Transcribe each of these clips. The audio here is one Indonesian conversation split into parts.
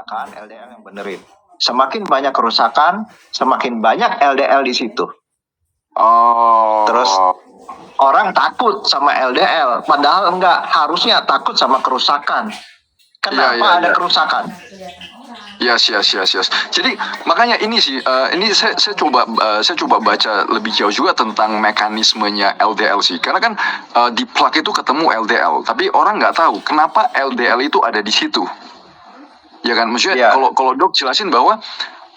kerusakan, LDL yang benerin. Semakin banyak kerusakan, semakin banyak LDL di situ. Terus orang takut sama LDL, padahal enggak, harusnya takut sama kerusakan. Kenapa ada kerusakan? Yes. Jadi makanya ini sih, ini saya coba baca lebih jauh juga tentang mekanismenya LDL sih. Karena kan di plak itu ketemu LDL, tapi orang nggak tahu kenapa LDL itu ada di situ. Ya kan, maksudnya kalau dok jelasin bahwa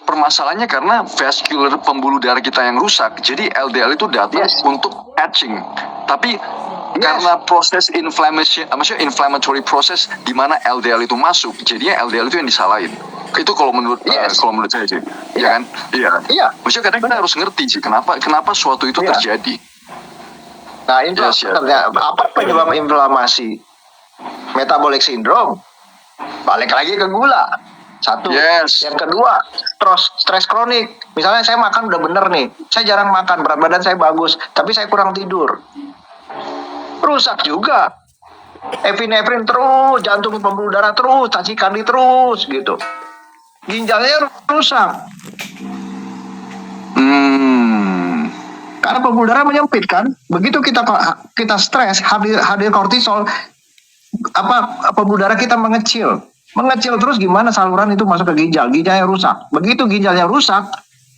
permasalahannya karena vascular pembuluh darah kita yang rusak. Jadi LDL itu datang untuk etching. Tapi karena proses inflammation, maksudnya inflammatory process di mana LDL itu masuk, jadinya LDL itu yang disalahin. Itu kalau menurut saya sih, ya kan? Iya. Maksudnya kadang kita harus ngerti sih kenapa suatu itu terjadi. Nah, apa penyebab inflamasi? Metabolic syndrome. Balik lagi ke gula. Satu. Yang kedua, stres kronik. Misalnya saya makan udah bener nih, saya jarang makan, berat badan saya bagus, tapi saya kurang tidur. Rusak juga. Epinefrin terus, jantung pembuluh darah terus, tachycardia terus gitu. Ginjalnya rusak. Karena pembuluh darah menyempit kan. Begitu kita stres, hadir kortisol, pembuluh darah kita mengecil terus, gimana saluran itu masuk ke ginjalnya rusak. Begitu ginjalnya rusak,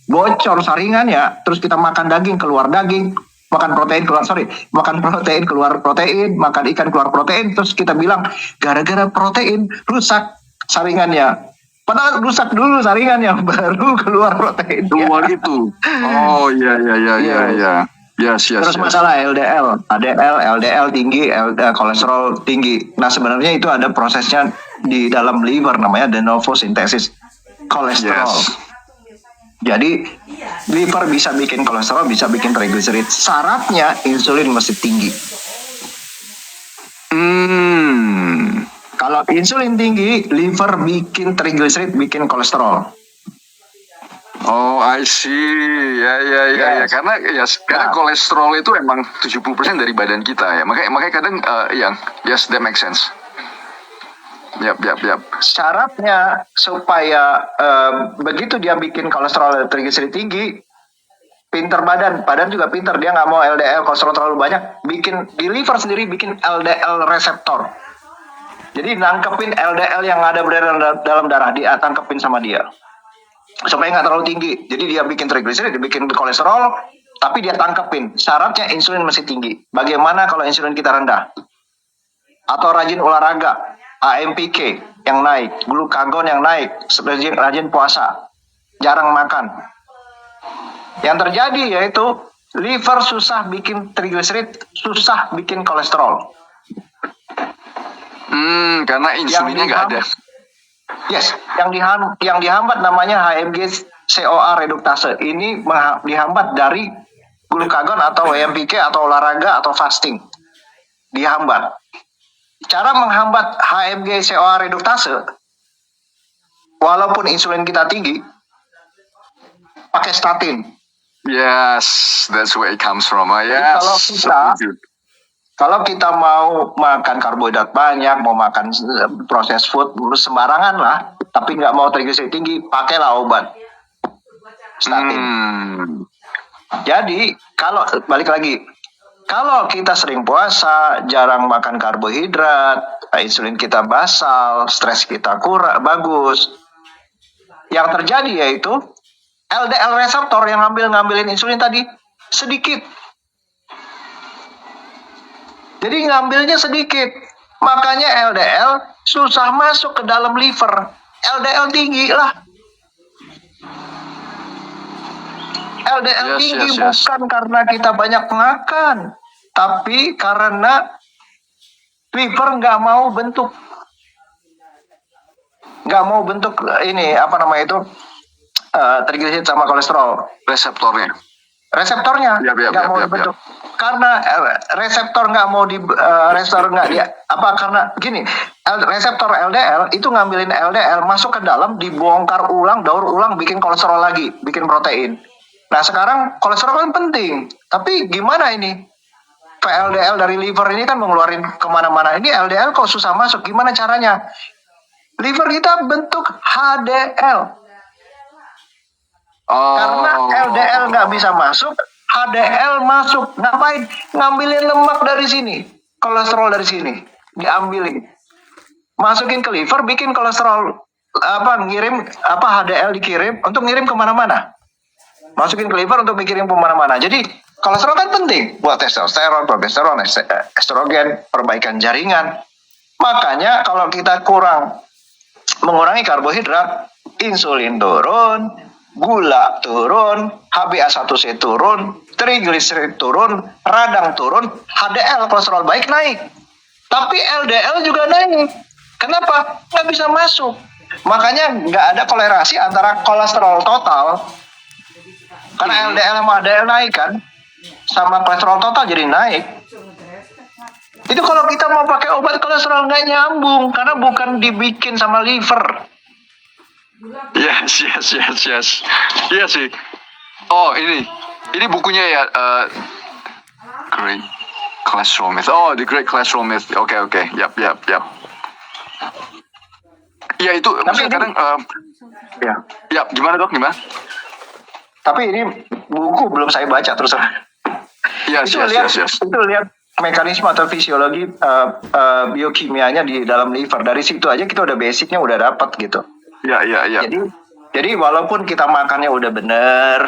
bocor saringannya, terus kita makan daging keluar daging, makan protein keluar protein, makan ikan keluar protein, terus kita bilang gara-gara protein rusak saringannya. Padahal rusak dulu saringannya, baru keluar protein. Keluar itu. Oh iya. Yes. Terus masalah LDL tinggi, kolesterol tinggi. Nah, sebenarnya itu ada prosesnya di dalam liver, namanya de novo sintesis kolesterol. Jadi liver bisa bikin kolesterol, bisa bikin trigliserid. Syaratnya insulin mesti tinggi. Kalau insulin tinggi, liver bikin trigliserid, bikin kolesterol. Oh, I see. Ya. Karena kolesterol itu emang 70% dari badan kita ya. Makanya kadang yes, that makes sense. Yap. Syaratnya supaya begitu dia bikin kolesterol dan trigliserid tinggi, pinter badan juga pinter, dia nggak mau LDL kolesterol terlalu banyak, di liver sendiri bikin LDL reseptor. Jadi nangkepin LDL yang ada dalam darah, dia tangkepin sama dia supaya nggak terlalu tinggi. Jadi dia bikin trigliserid, dia bikin kolesterol, tapi dia tangkepin. Syaratnya insulin masih tinggi. Bagaimana kalau insulin kita rendah? Atau rajin olahraga, AMPK yang naik, glukagon yang naik, rajin puasa, jarang makan. Yang terjadi yaitu liver susah bikin trigliserid, susah bikin kolesterol. Karena insulinnya nggak ada. Yes, yang dihambat namanya HMG CoA reduktase. Ini dihambat dari glukagon atau AMPK atau olahraga atau fasting. Dihambat. Cara menghambat HMG CoA reduktase, walaupun insulin kita tinggi, pakai statin. Yes, that's where it comes from. Kalau kita mau makan karbohidrat banyak, mau makan processed food sembarangan lah, tapi nggak mau trigliserid tinggi, pakailah obat statin. Jadi balik lagi, kalau kita sering puasa, jarang makan karbohidrat, insulin kita basal, stres kita kurang bagus, yang terjadi yaitu LDL reseptor yang ngambilin insulin tadi sedikit. Jadi ngambilnya sedikit, makanya LDL susah masuk ke dalam liver. LDL tinggi lah. LDL tinggi bukan karena kita banyak makan, tapi karena liver nggak mau bentuk ini trigliserid sama kolesterol. Reseptornya nggak mau dibentuk. Karena reseptor nggak mau karena gini, reseptor LDL itu ngambilin LDL masuk ke dalam, dibongkar ulang, daur ulang, bikin kolesterol lagi, bikin protein. Nah sekarang kolesterol kan penting, tapi gimana ini? VLDL dari liver ini kan mengeluarin kemana-mana. Ini LDL kok susah masuk, gimana caranya? Liver kita bentuk HDL. Karena Oh, LDL nggak bisa masuk, HDL masuk. Ngapain? Ngambilin lemak dari sini, kolesterol dari sini, diambilin, masukin ke liver, bikin kolesterol ngirim HDL dikirim untuk ngirim kemana-mana, masukin ke liver untuk dikirim kemana-mana. Jadi kolesterol kan penting buat testosteron, progesteron, estrogen, perbaikan jaringan. Makanya kalau kita mengurangi karbohidrat, insulin turun, gula turun, HbA1c turun, trigliserid turun, radang turun, HDL kolesterol baik naik. Tapi LDL juga naik. Kenapa? Nggak bisa masuk. Makanya nggak ada kolerasi antara kolesterol total, karena LDL sama HDL naik kan, sama kolesterol total jadi naik. Itu kalau kita mau pakai obat kolesterol nggak nyambung, karena bukan dibikin sama liver. yes. Iya sih. Oh, ini bukunya ya, Great Cholesterol Myth. Oh, The Great Cholesterol Myth. Oke. Yap. Iya, itu maksudnya kadang, ya, gimana dok, gimana? Tapi ini buku belum saya baca terus. Yes. Itu lihat mekanisme atau fisiologi biokimianya di dalam liver. Dari situ aja kita udah basicnya udah dapat gitu. Ya. Jadi walaupun kita makannya udah bener,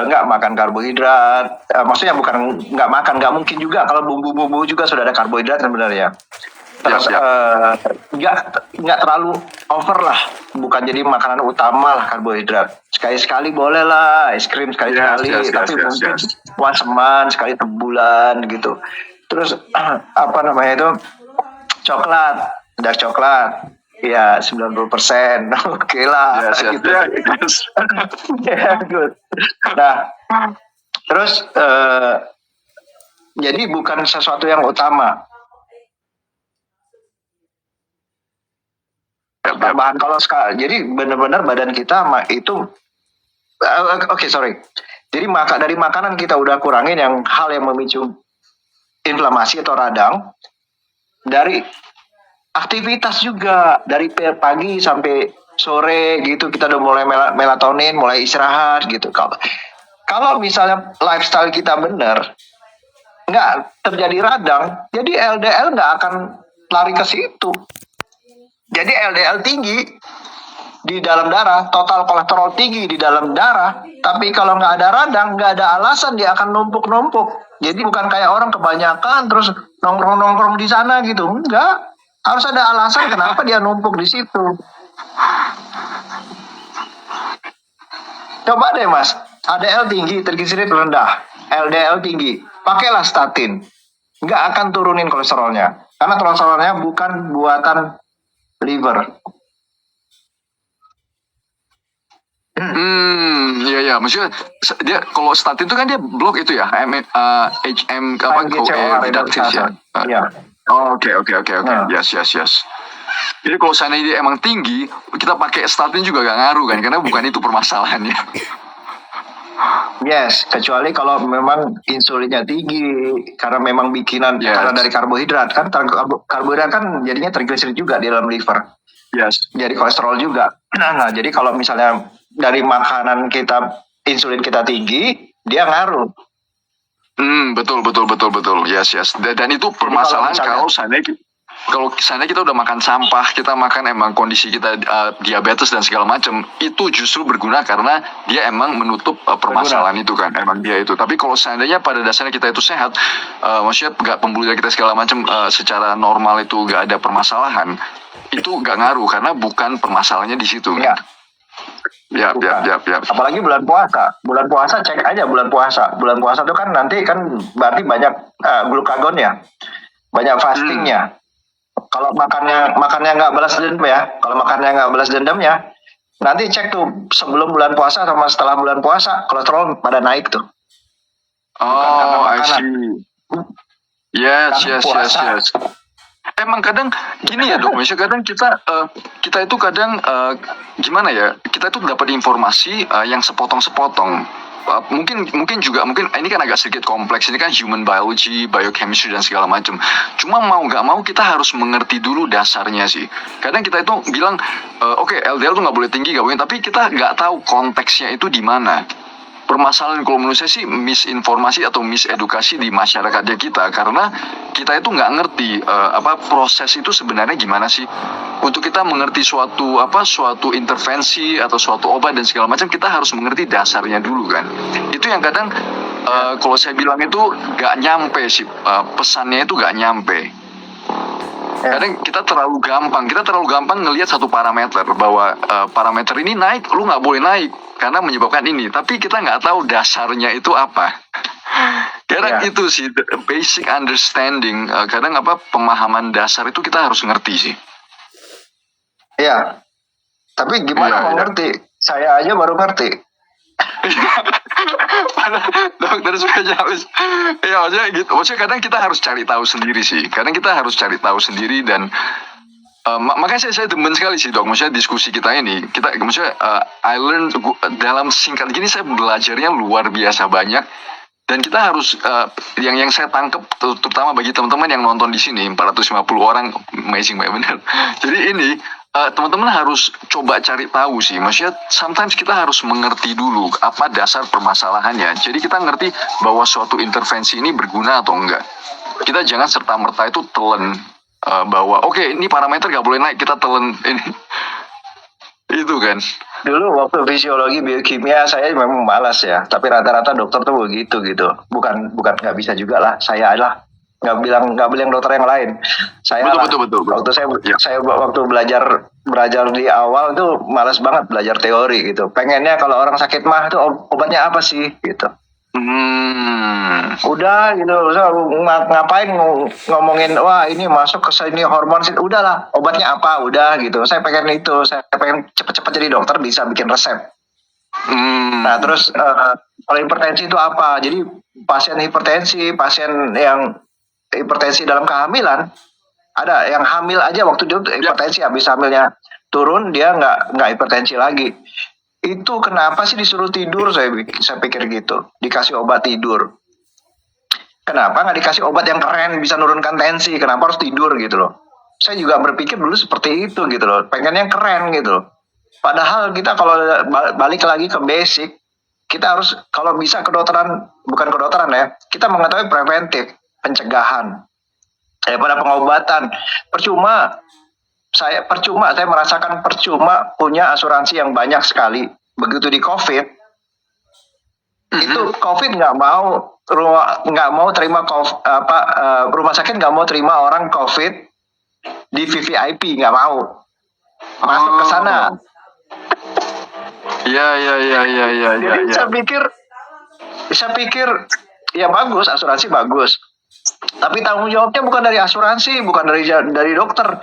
nggak makan karbohidrat, maksudnya bukan nggak mungkin juga kalau bumbu-bumbu juga sudah ada karbohidrat sebenarnya. Terus nggak terlalu over lah, bukan jadi makanan utama lah karbohidrat. Sekali-sekali boleh lah, es krim sekali-sekali, tapi mungkin once a month, sekali sebulan gitu. Terus coklat, dark coklat, ya 90%, oke lah. Gitu. Good. Nah, terus jadi bukan sesuatu yang utama. Tambahan kolesterol. Jadi benar-benar badan kita itu Jadi dari makanan kita udah kurangin hal yang memicu inflamasi atau radang. Dari aktivitas juga, dari pagi sampai sore gitu kita udah mulai melatonin, mulai istirahat gitu. Kalau misalnya lifestyle kita benar, nggak terjadi radang, jadi LDL nggak akan lari ke situ. Jadi LDL tinggi di dalam darah, total kolesterol tinggi di dalam darah, tapi kalau nggak ada radang, nggak ada alasan dia akan numpuk-numpuk. Jadi bukan kayak orang kebanyakan terus nongkrong-nongkrong di sana gitu, enggak. Harus ada alasan kenapa dia numpuk di situ. Coba deh mas, HDL tinggi, trigliserid rendah, LDL tinggi, pakailah statin, nggak akan turunin kolesterolnya, karena kolesterolnya bukan buatan liver. Iya. Maksudnya dia kalau statin itu kan dia blok itu ya, HM reductive ya. Iya. Oke. Yes. Jadi kalau seandainya dia emang tinggi, kita pakai statin juga gak ngaruh kan, karena bukan itu permasalahannya. Yes, kecuali kalau memang insulinnya tinggi, karena memang bikinan karena dari karbohidrat kan, karbohidrat kan jadinya trigliserid juga di dalam liver. Yes. Jadi kolesterol juga. Nah, jadi kalau misalnya dari makanan kita insulin kita tinggi, dia ngaruh. Betul. Yes. Dan itu permasalahan kalau seandainya kita udah makan sampah, kita makan emang kondisi kita diabetes dan segala macam, itu justru berguna karena dia emang menutup permasalahan itu kan, emang dia itu. Tapi kalau seandainya pada dasarnya kita itu sehat, maksudnya nggak pembuluh darah kita segala macam secara normal itu nggak ada permasalahan, itu nggak ngaruh karena bukan permasalahannya di situ kan. Ya. Apalagi bulan puasa cek aja bulan puasa itu kan nanti kan berarti banyak glukagon ya, banyak fastingnya. Kalau makannya nggak balas dendam ya, nanti cek tuh sebelum bulan puasa sama setelah bulan puasa kolesterol pada naik tuh. Oh, I see. Yes. Emang kadang gini ya dok, misalnya kadang kita itu kadang gimana ya, kita itu dapat informasi yang sepotong-sepotong. mungkin juga ini kan agak sedikit kompleks, ini kan human biology, biochemistry dan segala macam. Cuma mau nggak mau kita harus mengerti dulu dasarnya sih. Kadang kita itu bilang oke, LDL tuh nggak boleh tinggi, nggak boleh, tapi kita nggak tahu konteksnya itu di mana. Permasalahan kalau menurut saya sih misinformasi atau misedukasi di masyarakatnya kita, karena kita itu nggak ngerti proses itu sebenarnya gimana sih. Untuk kita mengerti suatu intervensi atau suatu obat dan segala macam, kita harus mengerti dasarnya dulu kan. Itu yang kadang kalau saya bilang itu nggak nyampe sih, pesannya itu nggak nyampe. Kadang kita terlalu gampang ngelihat satu parameter, bahwa parameter ini naik, lu nggak boleh naik karena menyebabkan ini, tapi kita nggak tahu dasarnya itu apa. Kadang itu sih basic understanding, kadang pemahaman dasar itu kita harus ngerti sih. Iya, tapi gimana mau ngerti? Saya aja baru ngerti. Dokter spesialis, ya maksudnya gitu. Maksudnya kadang kita harus cari tahu sendiri sih. Dan makanya saya demen sekali sih dok. Maksudnya diskusi kita ini, I learn dalam singkat gini, saya belajarnya luar biasa banyak. Dan kita harus yang saya tangkap, terutama bagi teman-teman yang nonton di sini 450 orang, amazing banget benar. Jadi ini teman-teman harus coba cari tahu sih. Maksudnya sometimes kita harus mengerti dulu apa dasar permasalahannya. Jadi kita ngerti bahwa suatu intervensi ini berguna atau enggak. Kita jangan serta-merta itu telan bahwa oke, ini parameter gak boleh naik, kita telan ini. Itu kan. Dulu waktu fisiologi biokimia saya memang malas ya, tapi rata-rata dokter tuh begitu gitu. Bukan nggak bisa juga lah, saya lah nggak bilang dokter yang lain. Saya betul. Waktu saya waktu belajar di awal tuh malas banget belajar teori gitu. Pengennya kalau orang sakit mah tuh obatnya apa sih gitu. Udah gitu, ngapain ngomongin wah ini masuk ke sini hormon sih, udahlah obatnya apa, udah gitu. Saya pengen cepet-cepet jadi dokter bisa bikin resep. Nah terus kalau hipertensi itu apa? Jadi pasien yang hipertensi dalam kehamilan, ada yang hamil aja waktu dia hipertensi, habis hamilnya turun dia nggak hipertensi lagi. Itu kenapa sih disuruh tidur? Saya pikir gitu, dikasih obat tidur. Kenapa nggak dikasih obat yang keren bisa nurunkan tensi? Kenapa harus tidur gitu loh? Saya juga berpikir dulu seperti itu gitu loh, pengen yang keren gitu loh. Padahal kita kalau balik lagi ke basic, kita harus kalau bisa bukan kedokteran ya, kita mengetahui preventif, pencegahan daripada pengobatan. Saya merasakan percuma punya asuransi yang banyak sekali. Begitu di COVID, itu COVID nggak mau terima rumah sakit nggak mau terima orang COVID di VVIP, nggak mau masuk ke sana. Iya. Jadi saya pikir ya bagus, asuransi bagus. Tapi tanggung jawabnya bukan dari asuransi, bukan dari dokter,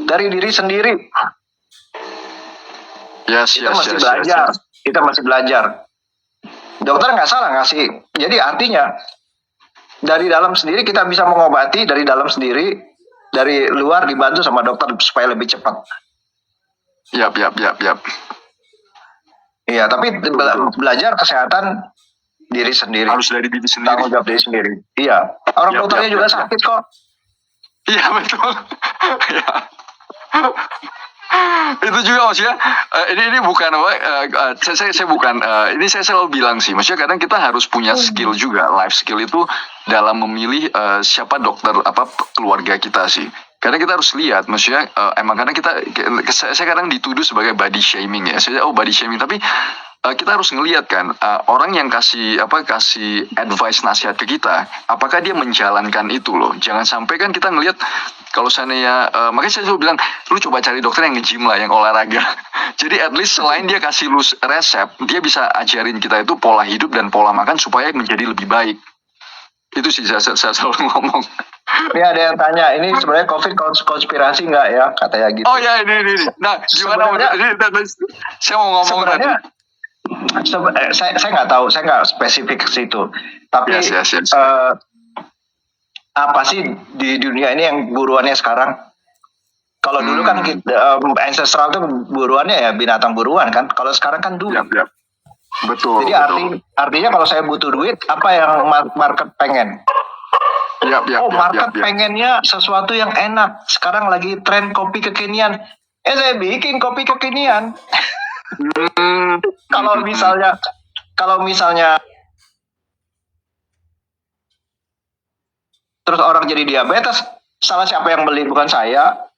dari diri sendiri. Kita masih belajar. Dokter nggak salah ngasih. Jadi artinya dari dalam sendiri kita bisa mengobati, dari dalam sendiri, dari luar dibantu sama dokter supaya lebih cepat. Yap. Iya, tapi belajar kesehatan diri sendiri. Harus dari diri sendiri. Tanggung jawab diri sendiri. Iya. Orang dokternya juga sakit kok. Iya betul. Ya. Itu juga maksudnya ini bukan saya bukan ini saya selalu bilang sih, maksudnya kadang kita harus punya skill juga, life skill itu dalam memilih siapa dokter keluarga kita sih. Kadang kita harus lihat, maksudnya emang kadang saya kadang dituduh sebagai body shaming ya. Body shaming, tapi kita harus ngelihat kan orang yang kasih advice, nasihat ke kita, apakah dia menjalankan itu loh. Jangan sampai kan kita ngelihat kalau seandainya makanya saya selalu bilang lu coba cari dokter yang nge-gym lah, yang olahraga. Jadi at least selain dia kasih lu resep, dia bisa ajarin kita itu pola hidup dan pola makan supaya menjadi lebih baik. Itu sih saya selalu ngomong. Ini ada yang tanya, ini sebenarnya COVID konspirasi nggak ya, katanya gitu. Oh ya ini. Nah gimana? Saya mau ngomong sebenarnya saya nggak tahu, saya nggak spesifik ke situ. Tapi yes. apa sih di dunia ini yang buruannya sekarang? Kalau dulu kan ancestral tuh buruannya ya binatang buruan kan. Kalau sekarang kan dulu. Yep. Betul. Jadi artinya kalau saya butuh duit, apa yang market pengen? Yap. Market pengennya sesuatu yang enak. Sekarang lagi tren kopi kekinian. Saya bikin kopi kekinian. Kalau misalnya terus orang jadi diabetes, salah siapa yang beli? Bukan saya.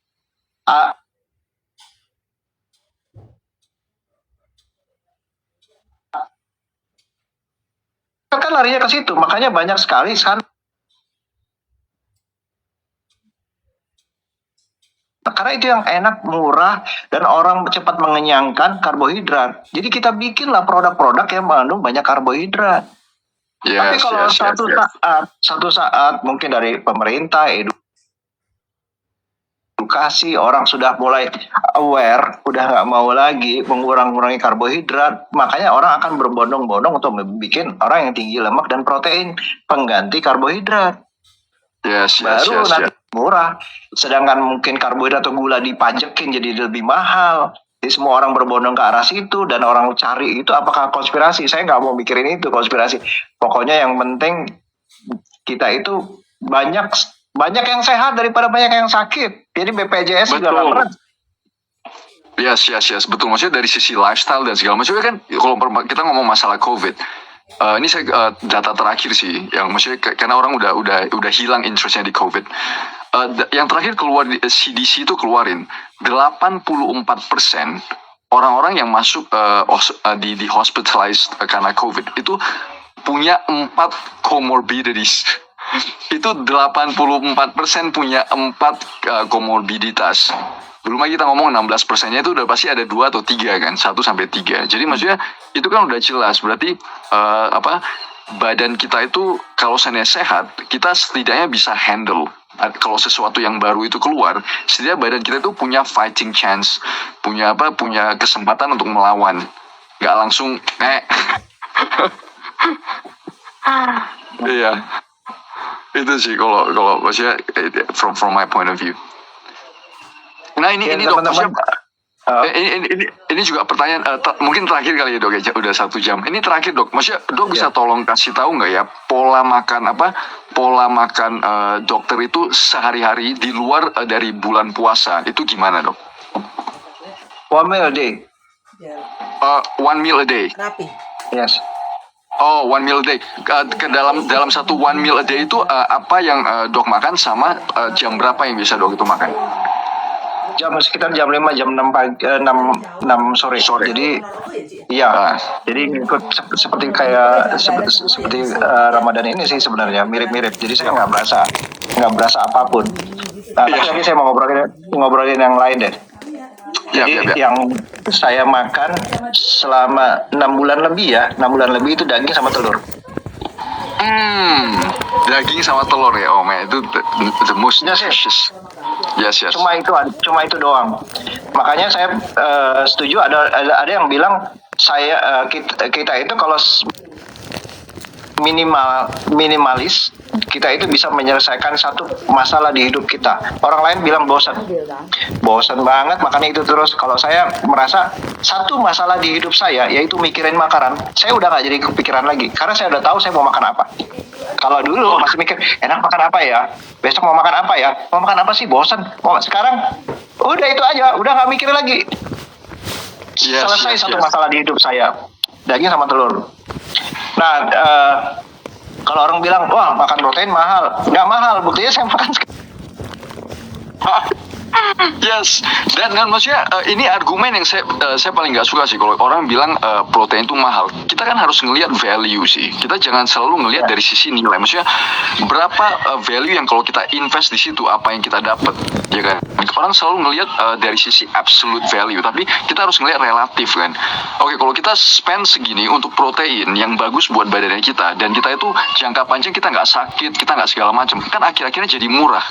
Kan larinya ke situ, makanya banyak sekali kan. Karena itu yang enak, murah, dan orang cepat mengenyangkan karbohidrat. Jadi kita bikinlah produk-produk yang mengandung banyak karbohidrat. Tapi kalau satu saat mungkin dari pemerintah, edukasi, orang sudah mulai aware, udah nggak mau lagi mengurangi karbohidrat, makanya orang akan berbondong-bondong untuk membuat orang yang tinggi lemak dan protein pengganti karbohidrat. Baru nanti murah. Sedangkan mungkin karbohidrat atau gula dipajekin jadi lebih mahal. Jadi semua orang berbondong ke arah situ dan orang cari itu apakah konspirasi? Saya nggak mau mikirin itu konspirasi. Pokoknya yang penting kita itu banyak yang sehat daripada banyak yang sakit. Jadi BPJS juga nggak pernah. Yes, betul. Maksudnya dari sisi lifestyle dan segala macam kan, kalau kita ngomong masalah COVID, ini saya data terakhir sih, yang maksudnya karena orang udah hilang interestnya di COVID. Yang terakhir keluar CDC itu keluarin 84% orang-orang yang masuk di hospitalized karena COVID itu punya 4 comorbidities. Itu 84% punya 4 komorbiditas. Belum lagi kita ngomong 16%-nya itu udah pasti ada 2 atau 3 kan, 1-3. Jadi maksudnya itu kan udah jelas, berarti badan kita itu kalau seandainya sehat, kita setidaknya bisa handle. Kalau sesuatu yang baru itu keluar, setidaknya badan kita itu punya fighting chance, punya kesempatan untuk melawan, nggak langsung Iya, itu sih kalau maksudnya from my point of view. Nah ini dok, ini juga pertanyaan mungkin terakhir kali ya dok, ya udah 1 jam. Ini terakhir dok, maksudnya dok bisa tolong kasih tahu nggak ya pola makan dokter itu sehari-hari di luar dari bulan puasa itu gimana dok? 1 meal a day. 1 meal a day. Rapi. Yes. Oh, 1 meal a day. Ke dalam satu 1 meal a day itu apa yang dok makan sama jam berapa yang bisa dok itu makan? Sekitar jam 5, jam 6 pagi, 6 sore. Jadi iya, jadi ikut seperti Ramadan ini sih sebenarnya mirip-mirip. Jadi saya nggak berasa apapun. Nah, tapi saya mau ngobrolin yang lain deh. Jadi yang saya makan selama 6 bulan lebih itu daging sama telur. Daging sama telur ya, Om. Itu the most delicious. Yes. Cuma itu doang. Makanya saya setuju ada yang bilang kita itu kalau minimalis, kita itu bisa menyelesaikan satu masalah di hidup kita. Orang lain bilang bosan banget makanya itu terus. Kalau saya merasa satu masalah di hidup saya yaitu mikirin makanan, saya udah nggak jadi kepikiran lagi karena saya udah tahu saya mau makan apa. Kalau dulu masih mikir enak makan apa ya, besok mau makan apa sih, bosan. Sekarang udah itu aja, udah nggak mikir lagi. Selesai satu masalah di hidup saya, daging sama telur. Nah, kalau orang bilang, wah makan protein mahal. Nggak mahal, buktinya saya makan Yes, dan maksudnya ini argumen yang saya paling nggak suka sih kalau orang bilang protein itu mahal. Kita kan harus ngelihat value sih. Kita jangan selalu ngelihat dari sisi nilai. Maksudnya berapa value yang kalau kita invest di situ apa yang kita dapat, ya kan? Orang selalu ngelihat dari sisi absolute value, tapi kita harus ngelihat relatif kan. Oke, kalau kita spend segini untuk protein yang bagus buat badannya kita dan kita itu jangka panjang kita nggak sakit, kita nggak segala macam, kan akhir-akhirnya jadi murah.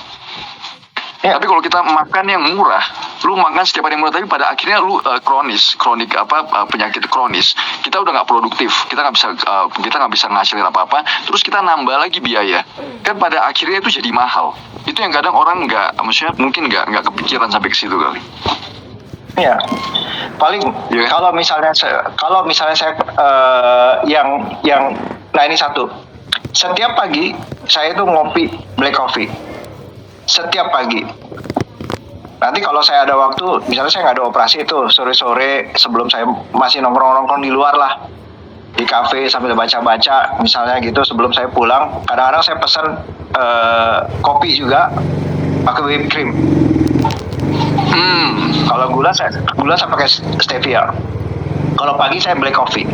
Ya. Tapi kalau kita makan yang murah, lu makan setiap hari yang murah, tapi pada akhirnya lu kronik penyakit kronis, kita udah nggak produktif, kita nggak bisa ngasilin apa-apa, terus kita nambah lagi biaya, kan pada akhirnya itu jadi mahal. Itu yang kadang orang mungkin nggak kepikiran sampai ke situ kali. Ya, paling Iya. kalau misalnya saya yang nah ini satu, setiap pagi saya itu ngopi black coffee setiap pagi. Nanti kalau saya ada waktu, misalnya saya nggak ada operasi itu sore-sore sebelum saya masih nongkrong-nongkrong di luar lah, di kafe sambil baca-baca misalnya gitu sebelum saya pulang, kadang-kadang saya pesan kopi juga pakai whipped cream. Kalau gula saya pakai stevia. Kalau pagi saya black coffee.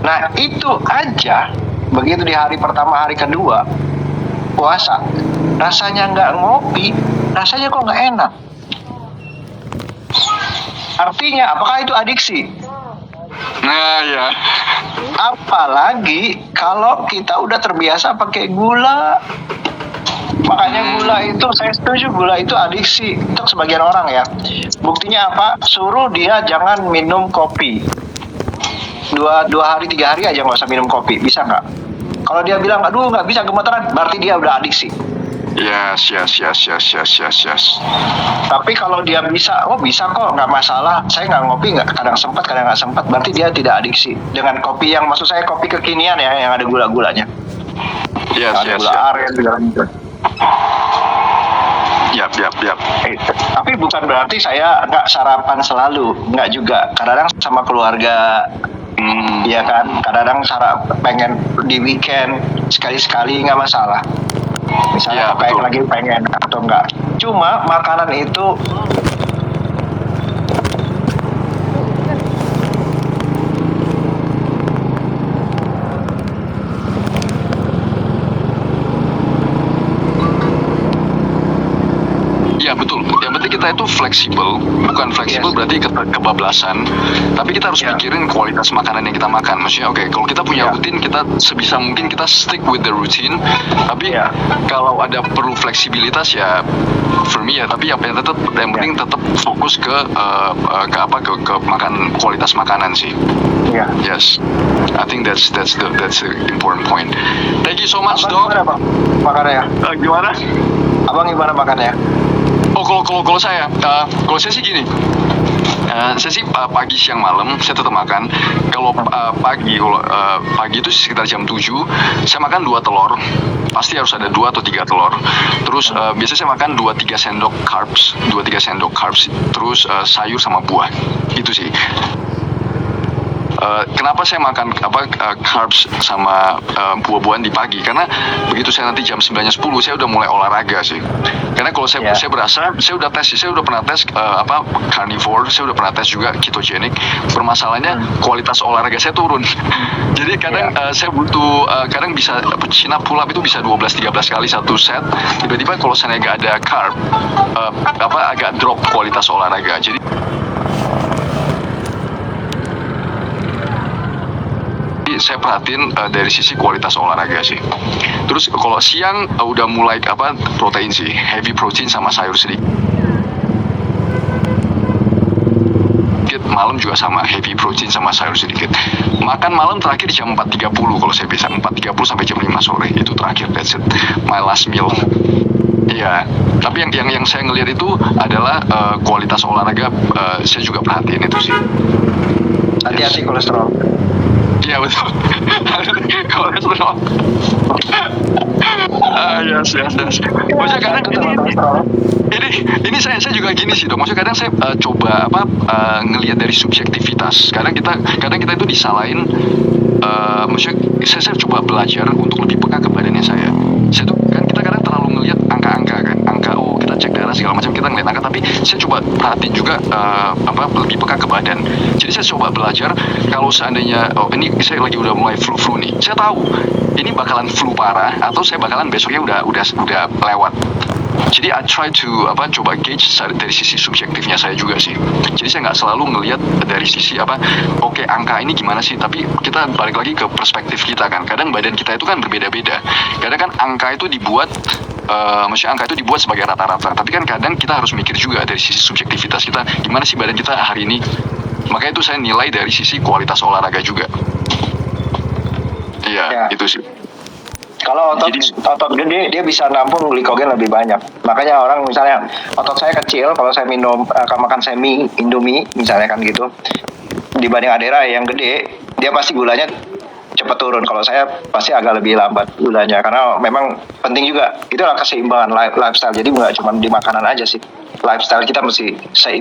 Nah itu aja, begitu di hari pertama hari kedua puasa, rasanya nggak ngopi, rasanya kok nggak enak. Artinya apakah itu adiksi? Nah ya. Apalagi kalau kita udah terbiasa pakai gula. Makanya gula itu, saya setuju, gula itu adiksi untuk sebagian orang ya. Buktinya apa? Suruh dia jangan minum kopi. Dua hari 3 hari aja nggak usah minum kopi, bisa nggak? Kalau dia bilang aduh nggak bisa gemeteran, berarti dia udah adiksi. Yes. Tapi kalau dia bisa, oh bisa kok, nggak masalah. Saya nggak ngopi, kadang sempat, kadang nggak sempat. Berarti dia tidak adiksi dengan kopi yang, maksud saya kopi kekinian ya, yang ada gula-gulanya. Ada gula aren segala macam. Yap. Tapi bukan berarti saya nggak sarapan selalu, nggak juga. Kadang-kadang sama keluarga, ya kan. Kadang-kadang pengen di weekend sekali-sekali nggak masalah. Misalnya lagi pengen atau enggak. Cuma makanan itu ya betul. Yang penting kita itu fleksibel, bukan fleksibel berarti kebablasan. Tapi kita harus mikirin kualitas makanan yang kita makan. Maksudnya kalau kita punya rutin, kita sebisa mungkin kita stick with the routine. Tapi kalau ada perlu fleksibilitas ya, for me ya. Tapi yang penting tetap fokus ke makan kualitas makanan sih. Yes, I think that's the important point. Thank you so much, Dok. Gimana Bang makannya? Gimana? Abang gimana makannya? Oh, kalau saya sih gini. Saya sih pagi, siang, malam saya tetap makan. Kalau pagi itu sekitar jam 7 saya makan 2 telur. Pasti harus ada 2 atau 3 telur. Terus biasanya saya makan 2-3 sendok carbs. Terus sayur sama buah. Itu sih. Kenapa saya makan carbs sama buah-buahan di pagi? Karena begitu saya nanti jam 9-10 saya udah mulai olahraga sih. Karena kalau saya berasa, saya udah pernah tes carnivore, saya udah pernah tes juga ketogenic. Permasalahannya kualitas olahraga saya turun. Jadi kadang saya butuh, kadang bisa chin up, pull up itu bisa 12-13 kali satu set. Tiba-tiba kalau saya nggak ada carb, agak drop kualitas olahraga. Jadi saya perhatiin dari sisi kualitas olahraga sih. Terus kalau siang udah mulai protein sih, heavy protein sama sayur sedikit. Malam juga sama, heavy protein sama sayur sedikit. Makan malam terakhir di jam 4.30 kalau saya bisa, 4.30 sampai jam 5 sore itu terakhir. That's it, my last meal. Iya, tapi yang saya ngelihat itu adalah kualitas olahraga. Saya juga perhatiin itu sih. Hati-hati kolesterol. Iya betul. Kolesterol. Yes. Maksudnya kadang ini saya juga gini sih, Dok. Maksudnya kadang saya coba ngelihat dari subjektivitas. Kadang kita itu disalahin. Maksudnya saya coba belajar untuk lebih peka ke badannya saya. Saya tuh kan kita kadang terlalu ngelihat angka-angka kan. Kita cek darah segala macam, kita ngeliat angka, tapi saya coba perhatiin juga lebih peka ke badan. Jadi saya coba belajar kalau seandainya ini saya lagi udah mulai flu nih, saya tahu ini bakalan flu parah atau saya bakalan besoknya udah lewat. Jadi I try to coba gauge dari sisi subjektifnya saya juga sih. Jadi saya nggak selalu ngelihat dari sisi angka ini gimana sih, tapi kita balik lagi ke perspektif kita kan. Kadang badan kita itu kan berbeda-beda. Kadang kan angka itu dibuat maksudnya angka itu dibuat sebagai rata-rata, tapi kan kadang kita harus mikir juga dari sisi subjektivitas kita, gimana sih badan kita hari ini. Makanya itu saya nilai dari sisi kualitas olahraga juga. Iya, itu sih. Kalau otot gede dia bisa nampung glikogen lebih banyak. Makanya orang misalnya otot saya kecil, kalau saya minum makan semi Indomie misalnya kan gitu, dibanding Adera yang gede, dia pasti gulanya cepat turun. Kalau saya pasti agak lebih lambat gulanya, karena memang penting juga itulah keseimbangan lifestyle. Jadi nggak cuma di makanan aja sih, lifestyle kita mesti seimbang.